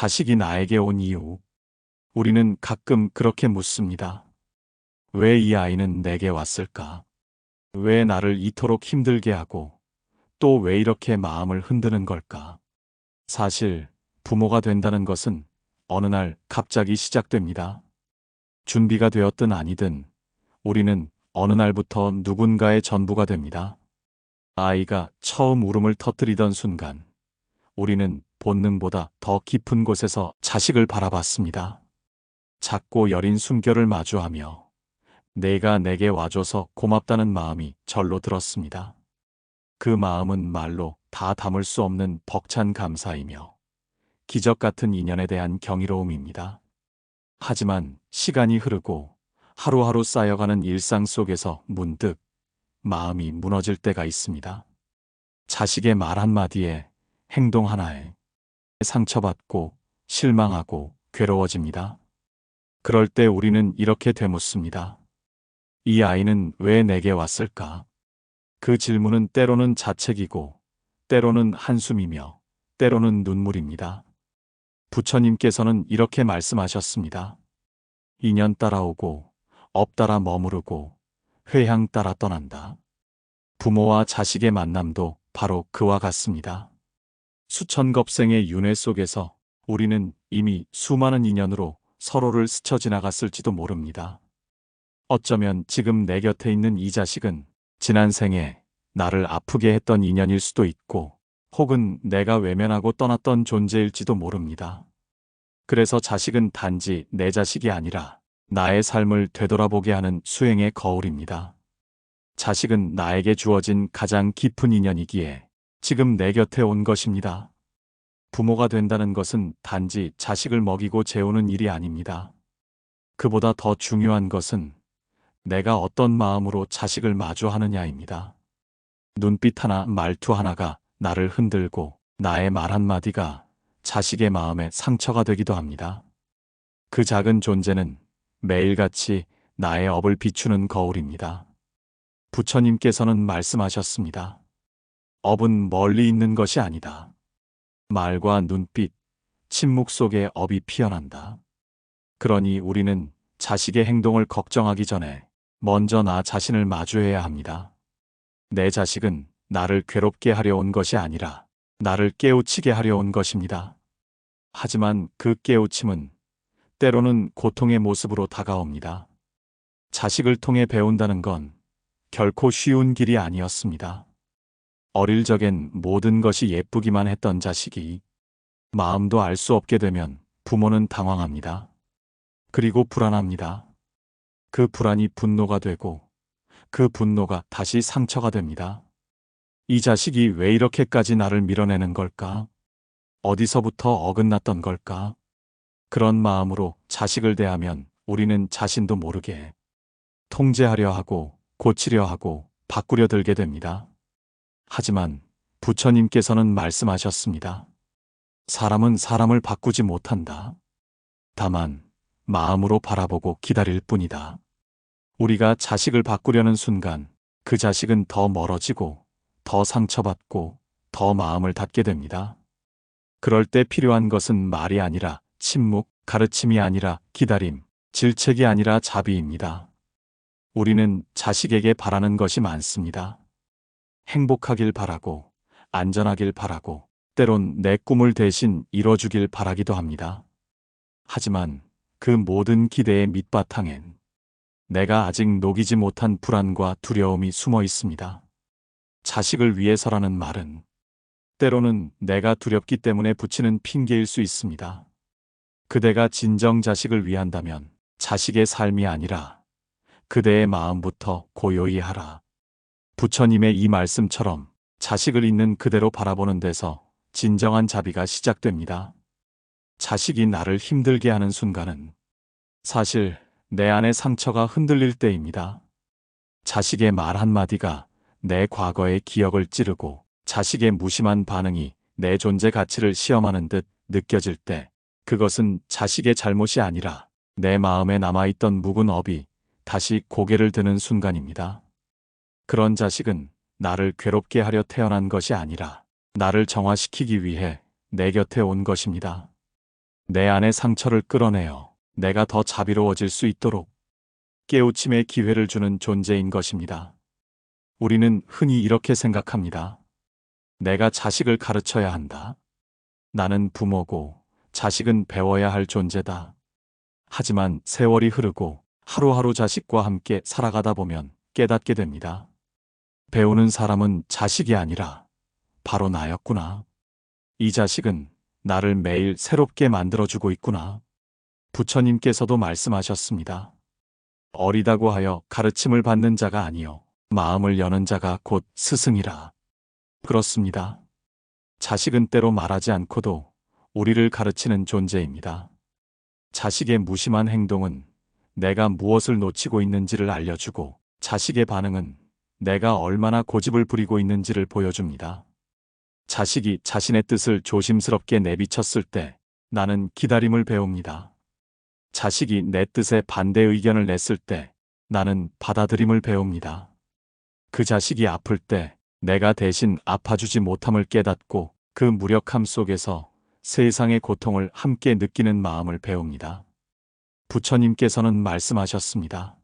자식이 나에게 온 이유. 우리는 가끔 그렇게 묻습니다. 왜 이 아이는 내게 왔을까? 왜 나를 이토록 힘들게 하고 또 왜 이렇게 마음을 흔드는 걸까? 사실 부모가 된다는 것은 어느 날 갑자기 시작됩니다. 준비가 되었든 아니든 우리는 어느 날부터 누군가의 전부가 됩니다. 아이가 처음 울음을 터뜨리던 순간 우리는 본능보다 더 깊은 곳에서 자식을 바라봤습니다. 작고 여린 숨결을 마주하며 내가 내게 와줘서 고맙다는 마음이 절로 들었습니다. 그 마음은 말로 다 담을 수 없는 벅찬 감사이며 기적 같은 인연에 대한 경이로움입니다. 하지만 시간이 흐르고 하루하루 쌓여가는 일상 속에서 문득 마음이 무너질 때가 있습니다. 자식의 말 한마디에 행동 하나에 상처받고 실망하고 괴로워집니다. 그럴 때 우리는 이렇게 되묻습니다. 이 아이는 왜 내게 왔을까? 그 질문은 때로는 자책이고 때로는 한숨이며 때로는 눈물입니다. 부처님께서는 이렇게 말씀하셨습니다. 인연 따라오고 업 따라 머무르고 회향 따라 떠난다. 부모와 자식의 만남도 바로 그와 같습니다. 수천 겁생의 윤회 속에서 우리는 이미 수많은 인연으로 서로를 스쳐 지나갔을지도 모릅니다. 어쩌면 지금 내 곁에 있는 이 자식은 지난 생에 나를 아프게 했던 인연일 수도 있고 혹은 내가 외면하고 떠났던 존재일지도 모릅니다. 그래서 자식은 단지 내 자식이 아니라 나의 삶을 되돌아보게 하는 수행의 거울입니다. 자식은 나에게 주어진 가장 깊은 인연이기에 지금 내 곁에 온 것입니다. 부모가 된다는 것은 단지 자식을 먹이고 재우는 일이 아닙니다. 그보다 더 중요한 것은 내가 어떤 마음으로 자식을 마주하느냐입니다. 눈빛 하나, 말투 하나가 나를 흔들고 나의 말 한마디가 자식의 마음에 상처가 되기도 합니다. 그 작은 존재는 매일같이 나의 업을 비추는 거울입니다. 부처님께서는 말씀하셨습니다. 업은 멀리 있는 것이 아니다. 말과 눈빛, 침묵 속에 업이 피어난다. 그러니 우리는 자식의 행동을 걱정하기 전에 먼저 나 자신을 마주해야 합니다. 내 자식은 나를 괴롭게 하려 온 것이 아니라 나를 깨우치게 하려 온 것입니다. 하지만 그 깨우침은 때로는 고통의 모습으로 다가옵니다. 자식을 통해 배운다는 건 결코 쉬운 길이 아니었습니다. 어릴 적엔 모든 것이 예쁘기만 했던 자식이 마음도 알 수 없게 되면 부모는 당황합니다. 그리고 불안합니다. 그 불안이 분노가 되고 그 분노가 다시 상처가 됩니다. 이 자식이 왜 이렇게까지 나를 밀어내는 걸까? 어디서부터 어긋났던 걸까? 그런 마음으로 자식을 대하면 우리는 자신도 모르게 통제하려 하고 고치려 하고 바꾸려 들게 됩니다. 하지만 부처님께서는 말씀하셨습니다. 사람은 사람을 바꾸지 못한다. 다만 마음으로 바라보고 기다릴 뿐이다. 우리가 자식을 바꾸려는 순간 그 자식은 더 멀어지고 더 상처받고 더 마음을 닫게 됩니다. 그럴 때 필요한 것은 말이 아니라 침묵, 가르침이 아니라 기다림, 질책이 아니라 자비입니다. 우리는 자식에게 바라는 것이 많습니다. 행복하길 바라고, 안전하길 바라고, 때론 내 꿈을 대신 이뤄주길 바라기도 합니다. 하지만 그 모든 기대의 밑바탕엔 내가 아직 녹이지 못한 불안과 두려움이 숨어 있습니다. 자식을 위해서라는 말은 때로는 내가 두렵기 때문에 붙이는 핑계일 수 있습니다. 그대가 진정 자식을 위한다면 자식의 삶이 아니라 그대의 마음부터 고요히 하라. 부처님의 이 말씀처럼 자식을 있는 그대로 바라보는 데서 진정한 자비가 시작됩니다. 자식이 나를 힘들게 하는 순간은 사실 내 안의 상처가 흔들릴 때입니다. 자식의 말 한마디가 내 과거의 기억을 찌르고 자식의 무심한 반응이 내 존재 가치를 시험하는 듯 느껴질 때 그것은 자식의 잘못이 아니라 내 마음에 남아있던 묵은 업이 다시 고개를 드는 순간입니다. 그런 자식은 나를 괴롭게 하려 태어난 것이 아니라 나를 정화시키기 위해 내 곁에 온 것입니다. 내 안의 상처를 끌어내어 내가 더 자비로워질 수 있도록 깨우침의 기회를 주는 존재인 것입니다. 우리는 흔히 이렇게 생각합니다. 내가 자식을 가르쳐야 한다. 나는 부모고 자식은 배워야 할 존재다. 하지만 세월이 흐르고 하루하루 자식과 함께 살아가다 보면 깨닫게 됩니다. 배우는 사람은 자식이 아니라 바로 나였구나. 이 자식은 나를 매일 새롭게 만들어주고 있구나. 부처님께서도 말씀하셨습니다. 어리다고 하여 가르침을 받는 자가 아니요 마음을 여는 자가 곧 스승이라. 그렇습니다. 자식은 때로 말하지 않고도 우리를 가르치는 존재입니다. 자식의 무심한 행동은 내가 무엇을 놓치고 있는지를 알려주고 자식의 반응은 내가 얼마나 고집을 부리고 있는지를 보여줍니다. 자식이 자신의 뜻을 조심스럽게 내비쳤을 때 나는 기다림을 배웁니다. 자식이 내 뜻에 반대 의견을 냈을 때 나는 받아들임을 배웁니다. 그 자식이 아플 때 내가 대신 아파주지 못함을 깨닫고 그 무력함 속에서 세상의 고통을 함께 느끼는 마음을 배웁니다. 부처님께서는 말씀하셨습니다.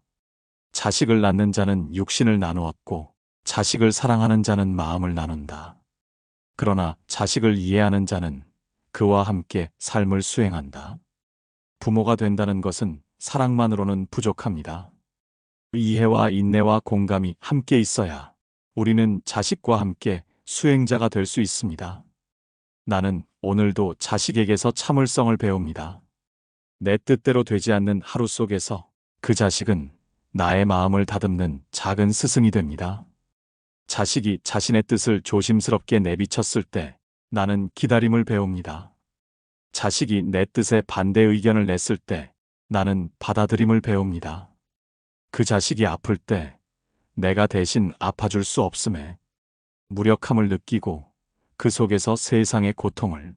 자식을 낳는 자는 육신을 나누었고 자식을 사랑하는 자는 마음을 나눈다. 그러나 자식을 이해하는 자는 그와 함께 삶을 수행한다. 부모가 된다는 것은 사랑만으로는 부족합니다. 이해와 인내와 공감이 함께 있어야 우리는 자식과 함께 수행자가 될 수 있습니다. 나는 오늘도 자식에게서 참을성을 배웁니다. 내 뜻대로 되지 않는 하루 속에서 그 자식은 나의 마음을 다듬는 작은 스승이 됩니다. 자식이 자신의 뜻을 조심스럽게 내비쳤을 때 나는 기다림을 배웁니다. 자식이 내 뜻에 반대 의견을 냈을 때 나는 받아들임을 배웁니다. 그 자식이 아플 때 내가 대신 아파줄 수 없음에 무력함을 느끼고 그 속에서 세상의 고통을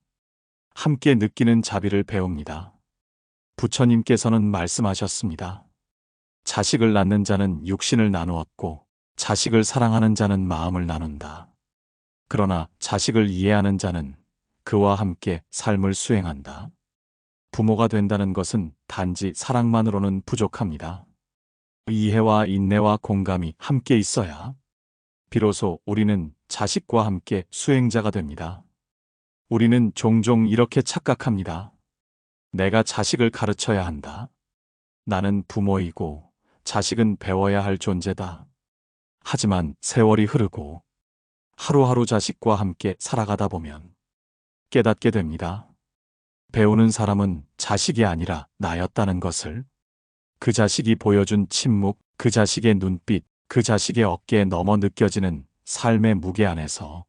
함께 느끼는 자비를 배웁니다. 부처님께서는 말씀하셨습니다. 자식을 낳는 자는 육신을 나누었고 자식을 사랑하는 자는 마음을 나눈다. 그러나 자식을 이해하는 자는 그와 함께 삶을 수행한다. 부모가 된다는 것은 단지 사랑만으로는 부족합니다. 이해와 인내와 공감이 함께 있어야 비로소 우리는 자식과 함께 수행자가 됩니다. 우리는 종종 이렇게 착각합니다. 내가 자식을 가르쳐야 한다. 나는 부모이고 자식은 배워야 할 존재다. 하지만 세월이 흐르고 하루하루 자식과 함께 살아가다 보면 깨닫게 됩니다. 배우는 사람은 자식이 아니라 나였다는 것을. 그 자식이 보여준 침묵, 그 자식의 눈빛, 그 자식의 어깨에 넘어 느껴지는 삶의 무게 안에서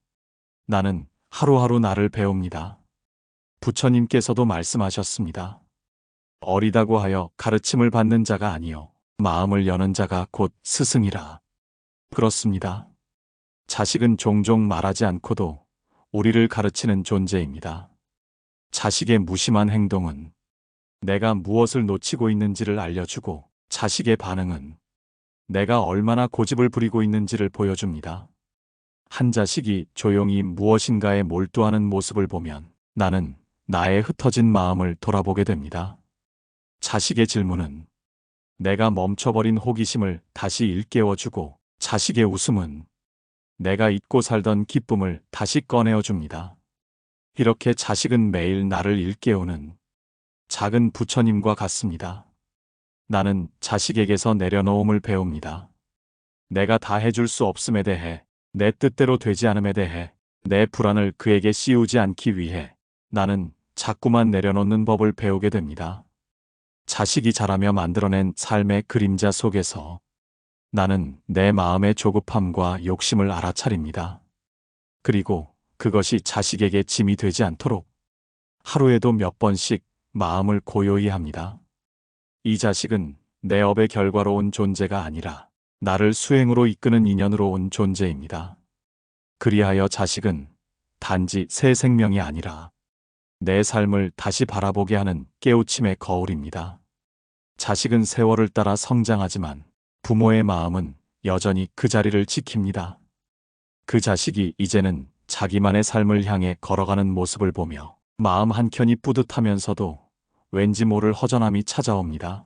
나는 하루하루 나를 배웁니다. 부처님께서도 말씀하셨습니다. 어리다고 하여 가르침을 받는 자가 아니요 마음을 여는 자가 곧 스승이라. 그렇습니다. 자식은 종종 말하지 않고도 우리를 가르치는 존재입니다. 자식의 무심한 행동은 내가 무엇을 놓치고 있는지를 알려주고 자식의 반응은 내가 얼마나 고집을 부리고 있는지를 보여줍니다. 한 자식이 조용히 무엇인가에 몰두하는 모습을 보면 나는 나의 흩어진 마음을 돌아보게 됩니다. 자식의 질문은 내가 멈춰버린 호기심을 다시 일깨워주고 자식의 웃음은 내가 잊고 살던 기쁨을 다시 꺼내어줍니다. 이렇게 자식은 매일 나를 일깨우는 작은 부처님과 같습니다. 나는 자식에게서 내려놓음을 배웁니다. 내가 다 해줄 수 없음에 대해, 내 뜻대로 되지 않음에 대해, 내 불안을 그에게 씌우지 않기 위해 나는 자꾸만 내려놓는 법을 배우게 됩니다. 자식이 자라며 만들어낸 삶의 그림자 속에서 나는 내 마음의 조급함과 욕심을 알아차립니다. 그리고 그것이 자식에게 짐이 되지 않도록 하루에도 몇 번씩 마음을 고요히 합니다. 이 자식은 내 업의 결과로 온 존재가 아니라 나를 수행으로 이끄는 인연으로 온 존재입니다. 그리하여 자식은 단지 새 생명이 아니라 내 삶을 다시 바라보게 하는 깨우침의 거울입니다. 자식은 세월을 따라 성장하지만 부모의 마음은 여전히 그 자리를 지킵니다. 그 자식이 이제는 자기만의 삶을 향해 걸어가는 모습을 보며 마음 한켠이 뿌듯하면서도 왠지 모를 허전함이 찾아옵니다.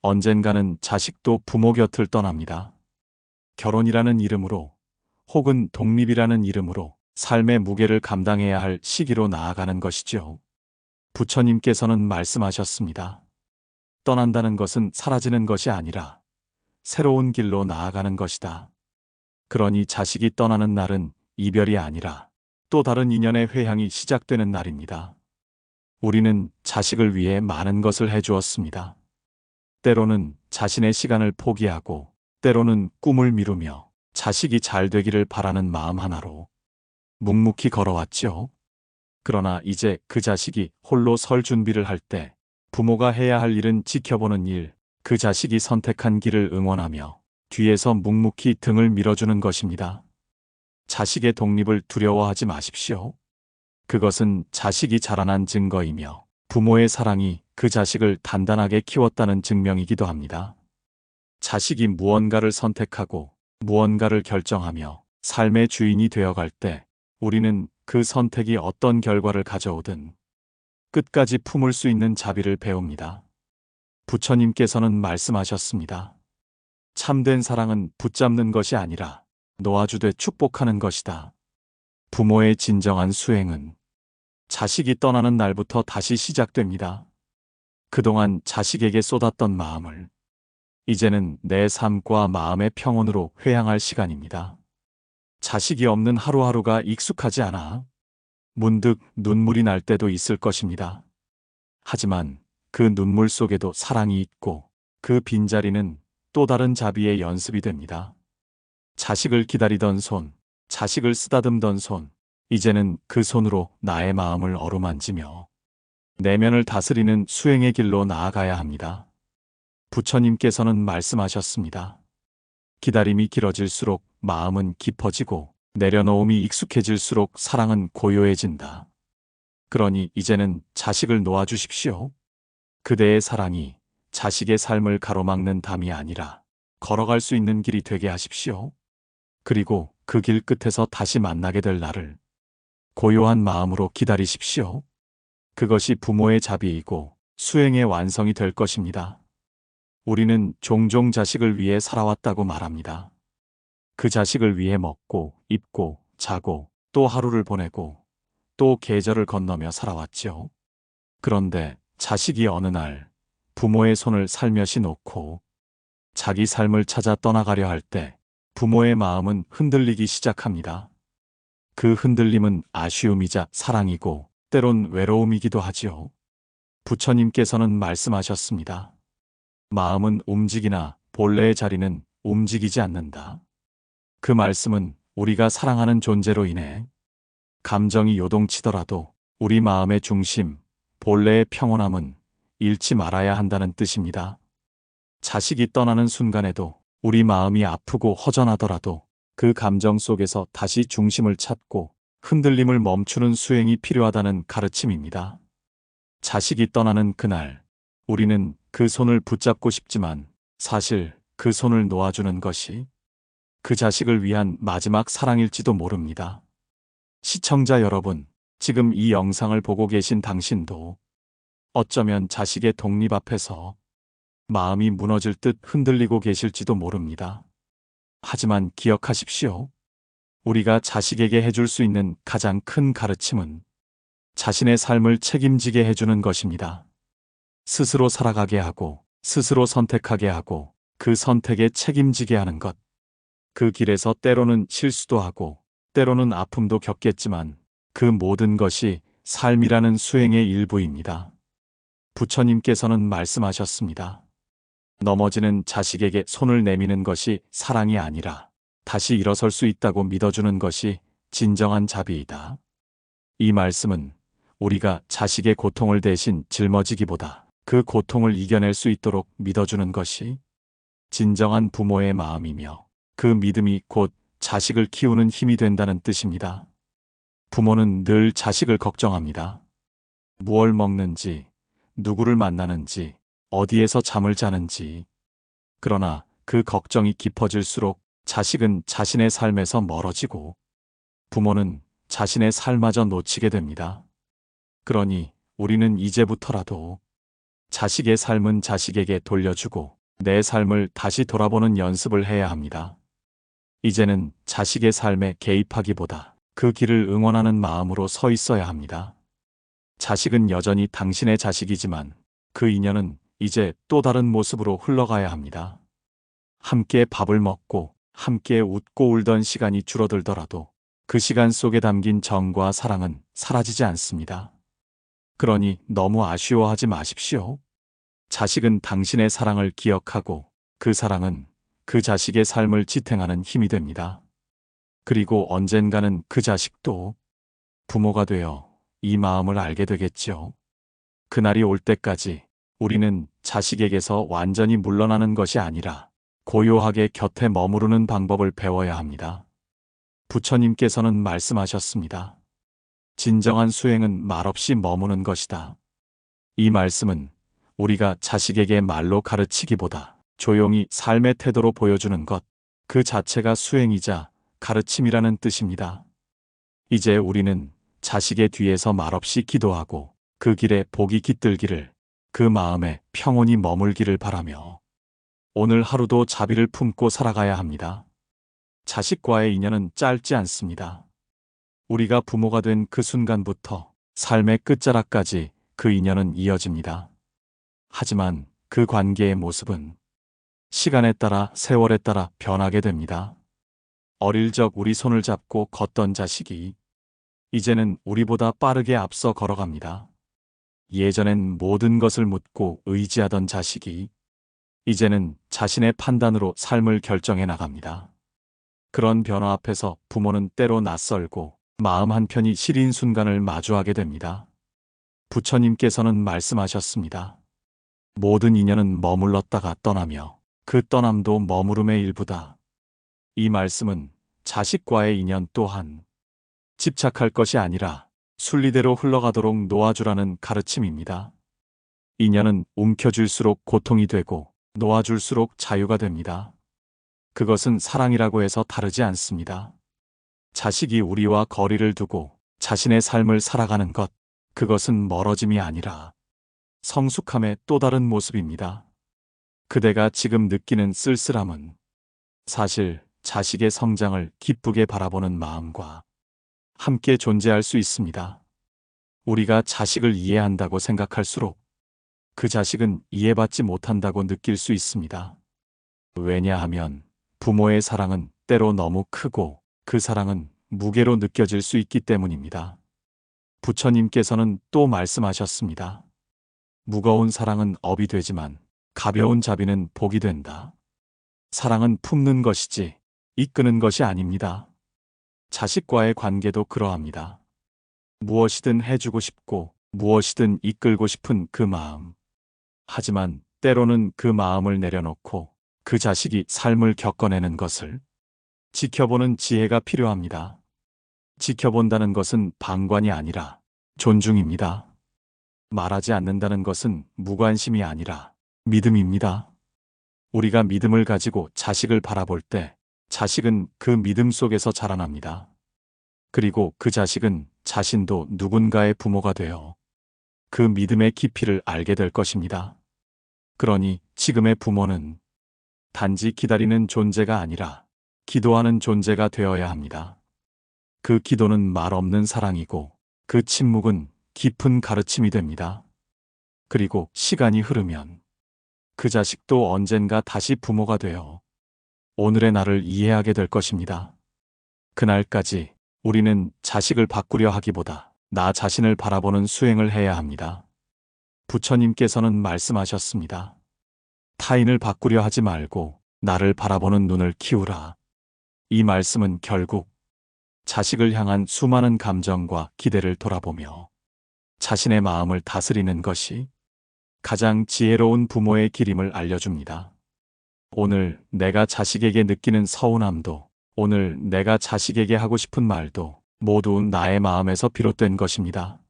언젠가는 자식도 부모 곁을 떠납니다. 결혼이라는 이름으로 혹은 독립이라는 이름으로 삶의 무게를 감당해야 할 시기로 나아가는 것이죠. 부처님께서는 말씀하셨습니다. 떠난다는 것은 사라지는 것이 아니라 새로운 길로 나아가는 것이다. 그러니 자식이 떠나는 날은 이별이 아니라 또 다른 인연의 회향이 시작되는 날입니다. 우리는 자식을 위해 많은 것을 해주었습니다. 때로는 자신의 시간을 포기하고 때로는 꿈을 미루며 자식이 잘 되기를 바라는 마음 하나로 묵묵히 걸어왔죠. 그러나 이제 그 자식이 홀로 설 준비를 할 때 부모가 해야 할 일은 지켜보는 일, 그 자식이 선택한 길을 응원하며 뒤에서 묵묵히 등을 밀어주는 것입니다. 자식의 독립을 두려워하지 마십시오. 그것은 자식이 자라난 증거이며 부모의 사랑이 그 자식을 단단하게 키웠다는 증명이기도 합니다. 자식이 무언가를 선택하고 무언가를 결정하며 삶의 주인이 되어갈 때 우리는 그 선택이 어떤 결과를 가져오든 끝까지 품을 수 있는 자비를 배웁니다. 부처님께서는 말씀하셨습니다. 참된 사랑은 붙잡는 것이 아니라 놓아주되 축복하는 것이다. 부모의 진정한 수행은 자식이 떠나는 날부터 다시 시작됩니다. 그동안 자식에게 쏟았던 마음을 이제는 내 삶과 마음의 평온으로 회향할 시간입니다. 자식이 없는 하루하루가 익숙하지 않아 문득 눈물이 날 때도 있을 것입니다. 하지만 그 눈물 속에도 사랑이 있고 그 빈자리는 또 다른 자비의 연습이 됩니다. 자식을 기다리던 손, 자식을 쓰다듬던 손, 이제는 그 손으로 나의 마음을 어루만지며 내면을 다스리는 수행의 길로 나아가야 합니다. 부처님께서는 말씀하셨습니다. 기다림이 길어질수록 마음은 깊어지고 내려놓음이 익숙해질수록 사랑은 고요해진다. 그러니 이제는 자식을 놓아주십시오. 그대의 사랑이 자식의 삶을 가로막는 담이 아니라 걸어갈 수 있는 길이 되게 하십시오. 그리고 그 길 끝에서 다시 만나게 될 날을 고요한 마음으로 기다리십시오. 그것이 부모의 자비이고 수행의 완성이 될 것입니다. 우리는 종종 자식을 위해 살아왔다고 말합니다. 그 자식을 위해 먹고 입고 자고 또 하루를 보내고 또 계절을 건너며 살아왔지요. 그런데 자식이 어느 날 부모의 손을 살며시 놓고 자기 삶을 찾아 떠나가려 할 때 부모의 마음은 흔들리기 시작합니다. 그 흔들림은 아쉬움이자 사랑이고 때론 외로움이기도 하지요. 부처님께서는 말씀하셨습니다. 마음은 움직이나 본래의 자리는 움직이지 않는다. 그 말씀은 우리가 사랑하는 존재로 인해 감정이 요동치더라도 우리 마음의 중심, 본래의 평온함은 잃지 말아야 한다는 뜻입니다. 자식이 떠나는 순간에도 우리 마음이 아프고 허전하더라도 그 감정 속에서 다시 중심을 찾고 흔들림을 멈추는 수행이 필요하다는 가르침입니다. 자식이 떠나는 그날, 우리는 그 손을 붙잡고 싶지만 사실 그 손을 놓아주는 것이 그 자식을 위한 마지막 사랑일지도 모릅니다. 시청자 여러분, 지금 이 영상을 보고 계신 당신도 어쩌면 자식의 독립 앞에서 마음이 무너질 듯 흔들리고 계실지도 모릅니다. 하지만 기억하십시오. 우리가 자식에게 해줄 수 있는 가장 큰 가르침은 자신의 삶을 책임지게 해주는 것입니다. 스스로 살아가게 하고, 스스로 선택하게 하고, 그 선택에 책임지게 하는 것. 그 길에서 때로는 실수도 하고, 때로는 아픔도 겪겠지만, 그 모든 것이 삶이라는 수행의 일부입니다. 부처님께서는 말씀하셨습니다. 넘어지는 자식에게 손을 내미는 것이 사랑이 아니라 다시 일어설 수 있다고 믿어주는 것이 진정한 자비이다. 이 말씀은 우리가 자식의 고통을 대신 짊어지기보다 그 고통을 이겨낼 수 있도록 믿어주는 것이 진정한 부모의 마음이며 그 믿음이 곧 자식을 키우는 힘이 된다는 뜻입니다. 부모는 늘 자식을 걱정합니다. 무얼 먹는지, 누구를 만나는지, 어디에서 잠을 자는지. 그러나 그 걱정이 깊어질수록 자식은 자신의 삶에서 멀어지고 부모는 자신의 삶마저 놓치게 됩니다. 그러니 우리는 이제부터라도 자식의 삶은 자식에게 돌려주고 내 삶을 다시 돌아보는 연습을 해야 합니다. 이제는 자식의 삶에 개입하기보다 그 길을 응원하는 마음으로 서 있어야 합니다. 자식은 여전히 당신의 자식이지만 그 인연은 이제 또 다른 모습으로 흘러가야 합니다. 함께 밥을 먹고 함께 웃고 울던 시간이 줄어들더라도 그 시간 속에 담긴 정과 사랑은 사라지지 않습니다. 그러니 너무 아쉬워하지 마십시오. 자식은 당신의 사랑을 기억하고 그 사랑은 그 자식의 삶을 지탱하는 힘이 됩니다. 그리고 언젠가는 그 자식도 부모가 되어 이 마음을 알게 되겠죠. 그날이 올 때까지 우리는 자식에게서 완전히 물러나는 것이 아니라 고요하게 곁에 머무르는 방법을 배워야 합니다. 부처님께서는 말씀하셨습니다. 진정한 수행은 말없이 머무는 것이다. 이 말씀은 우리가 자식에게 말로 가르치기보다 조용히 삶의 태도로 보여주는 것, 그 자체가 수행이자 가르침이라는 뜻입니다. 이제 우리는 자식의 뒤에서 말없이 기도하고 그 길에 복이 깃들기를, 그 마음에 평온이 머물기를 바라며 오늘 하루도 자비를 품고 살아가야 합니다. 자식과의 인연은 짧지 않습니다. 우리가 부모가 된 그 순간부터 삶의 끝자락까지 그 인연은 이어집니다. 하지만 그 관계의 모습은 시간에 따라 세월에 따라 변하게 됩니다. 어릴 적 우리 손을 잡고 걷던 자식이 이제는 우리보다 빠르게 앞서 걸어갑니다. 예전엔 모든 것을 묻고 의지하던 자식이 이제는 자신의 판단으로 삶을 결정해 나갑니다. 그런 변화 앞에서 부모는 때로 낯설고 마음 한편이 시린 순간을 마주하게 됩니다. 부처님께서는 말씀하셨습니다. 모든 인연은 머물렀다가 떠나며 그 떠남도 머무름의 일부다. 이 말씀은 자식과의 인연 또한 집착할 것이 아니라 순리대로 흘러가도록 놓아주라는 가르침입니다. 인연은 움켜쥘수록 고통이 되고 놓아줄수록 자유가 됩니다. 그것은 사랑이라고 해서 다르지 않습니다. 자식이 우리와 거리를 두고 자신의 삶을 살아가는 것, 그것은 멀어짐이 아니라 성숙함의 또 다른 모습입니다. 그대가 지금 느끼는 쓸쓸함은 사실 자식의 성장을 기쁘게 바라보는 마음과 함께 존재할 수 있습니다. 우리가 자식을 이해한다고 생각할수록 그 자식은 이해받지 못한다고 느낄 수 있습니다. 왜냐하면 부모의 사랑은 때로 너무 크고 그 사랑은 무게로 느껴질 수 있기 때문입니다. 부처님께서는 또 말씀하셨습니다. 무거운 사랑은 업이 되지만 가벼운 자비는 복이 된다. 사랑은 품는 것이지 이끄는 것이 아닙니다. 자식과의 관계도 그러합니다. 무엇이든 해주고 싶고 무엇이든 이끌고 싶은 그 마음. 하지만 때로는 그 마음을 내려놓고 그 자식이 삶을 겪어내는 것을 지켜보는 지혜가 필요합니다. 지켜본다는 것은 방관이 아니라 존중입니다. 말하지 않는다는 것은 무관심이 아니라 믿음입니다. 우리가 믿음을 가지고 자식을 바라볼 때 자식은 그 믿음 속에서 자라납니다. 그리고 그 자식은 자신도 누군가의 부모가 되어 그 믿음의 깊이를 알게 될 것입니다. 그러니 지금의 부모는 단지 기다리는 존재가 아니라 기도하는 존재가 되어야 합니다. 그 기도는 말 없는 사랑이고 그 침묵은 깊은 가르침이 됩니다. 그리고 시간이 흐르면 그 자식도 언젠가 다시 부모가 되어 오늘의 나를 이해하게 될 것입니다. 그날까지 우리는 자식을 바꾸려 하기보다 나 자신을 바라보는 수행을 해야 합니다. 부처님께서는 말씀하셨습니다. 타인을 바꾸려 하지 말고 나를 바라보는 눈을 키우라. 이 말씀은 결국 자식을 향한 수많은 감정과 기대를 돌아보며 자신의 마음을 다스리는 것이 가장 지혜로운 부모의 길임을 알려줍니다. 오늘 내가 자식에게 느끼는 서운함도, 오늘 내가 자식에게 하고 싶은 말도 모두 나의 마음에서 비롯된 것입니다.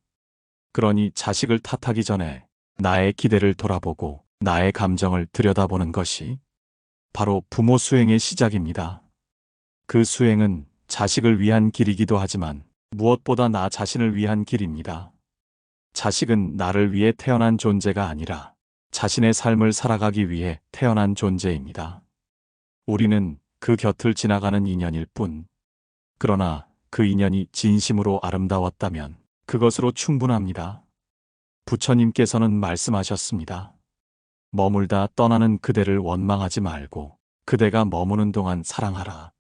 그러니 자식을 탓하기 전에 나의 기대를 돌아보고 나의 감정을 들여다보는 것이 바로 부모 수행의 시작입니다. 그 수행은 자식을 위한 길이기도 하지만 무엇보다 나 자신을 위한 길입니다. 자식은 나를 위해 태어난 존재가 아니라 자신의 삶을 살아가기 위해 태어난 존재입니다. 우리는 그 곁을 지나가는 인연일 뿐. 그러나 그 인연이 진심으로 아름다웠다면 그것으로 충분합니다. 부처님께서는 말씀하셨습니다. 머물다 떠나는 그대를 원망하지 말고 그대가 머무는 동안 사랑하라.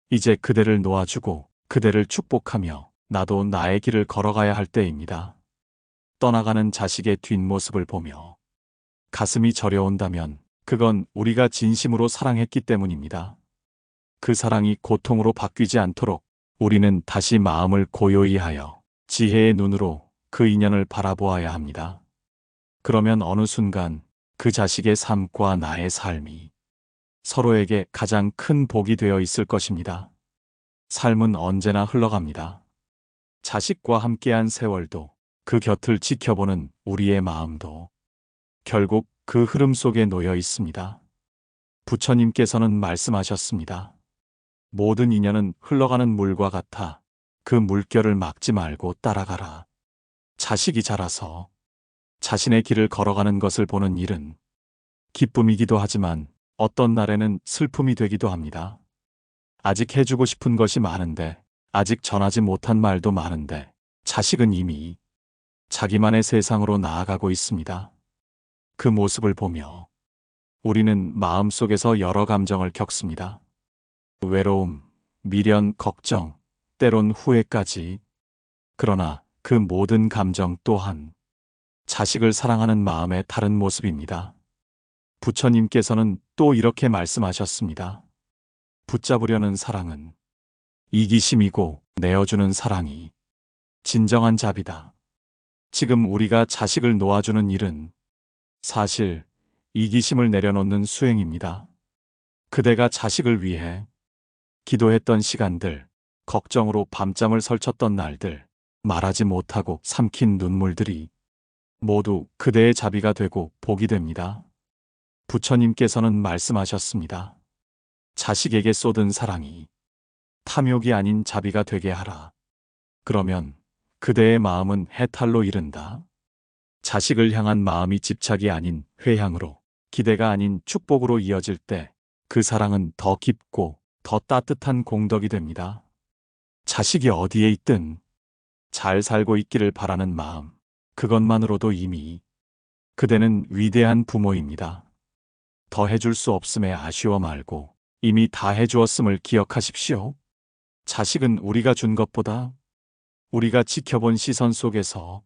이제 그대를 놓아주고 그대를 축복하며 나도 나의 길을 걸어가야 할 때입니다. 떠나가는 자식의 뒷모습을 보며 가슴이 저려온다면 그건 우리가 진심으로 사랑했기 때문입니다. 그 사랑이 고통으로 바뀌지 않도록 우리는 다시 마음을 고요히 하여 지혜의 눈으로 그 인연을 바라보아야 합니다. 그러면 어느 순간 그 자식의 삶과 나의 삶이 서로에게 가장 큰 복이 되어 있을 것입니다. 삶은 언제나 흘러갑니다. 자식과 함께한 세월도 그 곁을 지켜보는 우리의 마음도 결국 그 흐름 속에 놓여 있습니다. 부처님께서는 말씀하셨습니다. 모든 인연은 흘러가는 물과 같아 그 물결을 막지 말고 따라가라. 자식이 자라서 자신의 길을 걸어가는 것을 보는 일은 기쁨이기도 하지만 어떤 날에는 슬픔이 되기도 합니다. 아직 해주고 싶은 것이 많은데, 아직 전하지 못한 말도 많은데 자식은 이미 자기만의 세상으로 나아가고 있습니다. 그 모습을 보며 우리는 마음속에서 여러 감정을 겪습니다. 외로움, 미련, 걱정, 때론 후회까지. 그러나 그 모든 감정 또한 자식을 사랑하는 마음의 다른 모습입니다. 부처님께서는 또 이렇게 말씀하셨습니다. 붙잡으려는 사랑은 이기심이고 내어주는 사랑이 진정한 자비다. 지금 우리가 자식을 놓아주는 일은 사실 이기심을 내려놓는 수행입니다. 그대가 자식을 위해 기도했던 시간들, 걱정으로 밤잠을 설쳤던 날들, 말하지 못하고 삼킨 눈물들이 모두 그대의 자비가 되고 복이 됩니다. 부처님께서는 말씀하셨습니다. 자식에게 쏟은 사랑이 탐욕이 아닌 자비가 되게 하라. 그러면 그대의 마음은 해탈로 이른다. 자식을 향한 마음이 집착이 아닌 회향으로, 기대가 아닌 축복으로 이어질 때 그 사랑은 더 깊고 더 따뜻한 공덕이 됩니다. 자식이 어디에 있든 잘 살고 있기를 바라는 마음, 그것만으로도 이미 그대는 위대한 부모입니다. 더 해줄 수 없음에 아쉬워 말고 이미 다 해주었음을 기억하십시오. 자식은 우리가 준 것보다 우리가 지켜본 시선 속에서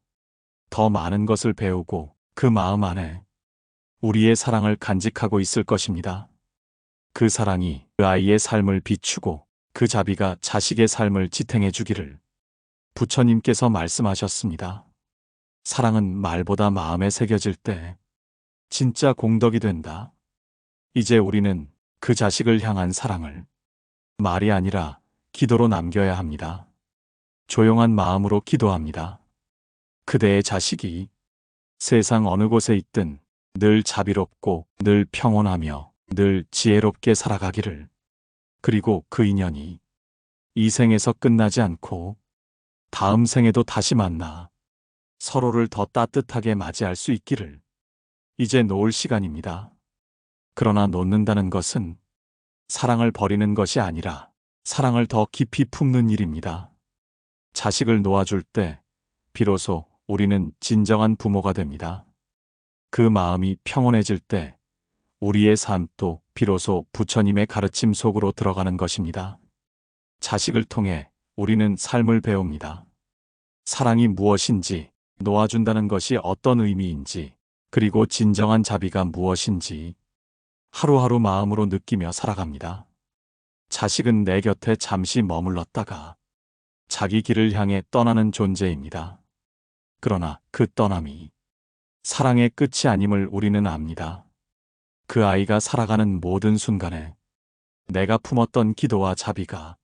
더 많은 것을 배우고 그 마음 안에 우리의 사랑을 간직하고 있을 것입니다. 그 사랑이 그 아이의 삶을 비추고 그 자비가 자식의 삶을 지탱해 주기를 부처님께서 말씀하셨습니다. 사랑은 말보다 마음에 새겨질 때 진짜 공덕이 된다. 이제 우리는 그 자식을 향한 사랑을 말이 아니라 기도로 남겨야 합니다. 조용한 마음으로 기도합니다. 그대의 자식이 세상 어느 곳에 있든 늘 자비롭고 늘 평온하며 늘 지혜롭게 살아가기를. 그리고 그 인연이 이 생에서 끝나지 않고 다음 생에도 다시 만나 서로를 더 따뜻하게 맞이할 수 있기를. 이제 놓을 시간입니다. 그러나 놓는다는 것은 사랑을 버리는 것이 아니라 사랑을 더 깊이 품는 일입니다. 자식을 놓아줄 때 비로소 우리는 진정한 부모가 됩니다. 그 마음이 평온해질 때 우리의 삶도 비로소 부처님의 가르침 속으로 들어가는 것입니다. 자식을 통해 우리는 삶을 배웁니다. 사랑이 무엇인지, 놓아준다는 것이 어떤 의미인지, 그리고 진정한 자비가 무엇인지 하루하루 마음으로 느끼며 살아갑니다. 자식은 내 곁에 잠시 머물렀다가 자기 길을 향해 떠나는 존재입니다. 그러나 그 떠남이 사랑의 끝이 아님을 우리는 압니다. 그 아이가 살아가는 모든 순간에 내가 품었던 기도와 자비가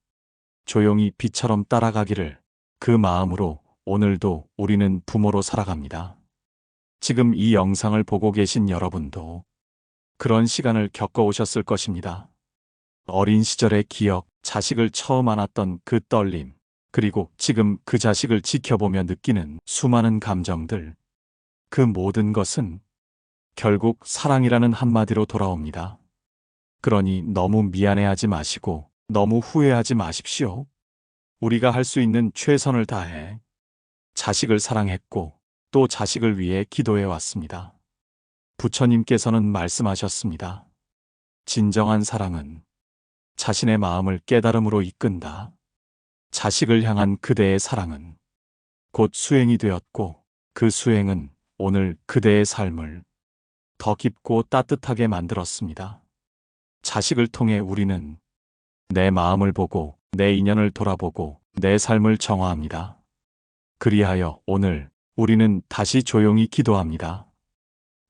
조용히 비처럼 따라가기를 그 마음으로 오늘도 우리는 부모로 살아갑니다. 지금 이 영상을 보고 계신 여러분도 그런 시간을 겪어오셨을 것입니다. 어린 시절의 기억, 자식을 처음 안았던 그 떨림, 그리고 지금 그 자식을 지켜보며 느끼는 수많은 감정들, 그 모든 것은 결국 사랑이라는 한마디로 돌아옵니다. 그러니 너무 미안해하지 마시고 너무 후회하지 마십시오. 우리가 할 수 있는 최선을 다해 자식을 사랑했고 또 자식을 위해 기도해 왔습니다. 부처님께서는 말씀하셨습니다. 진정한 사랑은 자신의 마음을 깨달음으로 이끈다. 자식을 향한 그대의 사랑은 곧 수행이 되었고 그 수행은 오늘 그대의 삶을 더 깊고 따뜻하게 만들었습니다. 자식을 통해 우리는 내 마음을 보고 내 인연을 돌아보고 내 삶을 정화합니다. 그리하여 오늘 우리는 다시 조용히 기도합니다.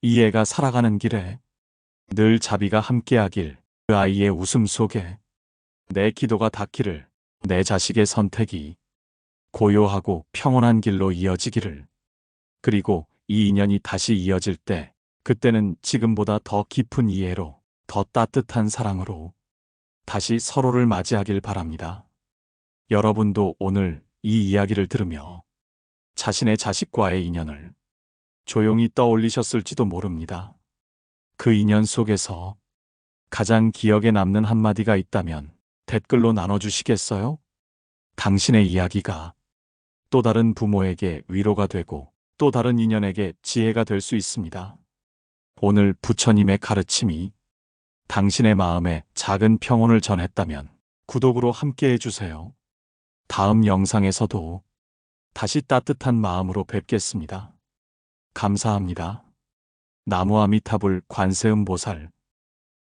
이 애가 살아가는 길에 늘 자비가 함께하길, 그 아이의 웃음 속에 내 기도가 닿기를, 내 자식의 선택이 고요하고 평온한 길로 이어지기를, 그리고 이 인연이 다시 이어질 때 그때는 지금보다 더 깊은 이해로, 더 따뜻한 사랑으로 다시 서로를 맞이하길 바랍니다. 여러분도 오늘 이 이야기를 들으며 자신의 자식과의 인연을 조용히 떠올리셨을지도 모릅니다. 그 인연 속에서 가장 기억에 남는 한마디가 있다면 댓글로 나눠주시겠어요? 당신의 이야기가 또 다른 부모에게 위로가 되고 또 다른 인연에게 지혜가 될 수 있습니다. 오늘 부처님의 가르침이 당신의 마음에 작은 평온을 전했다면 구독으로 함께 해주세요. 다음 영상에서도 다시 따뜻한 마음으로 뵙겠습니다. 감사합니다. 나무아미타불 관세음보살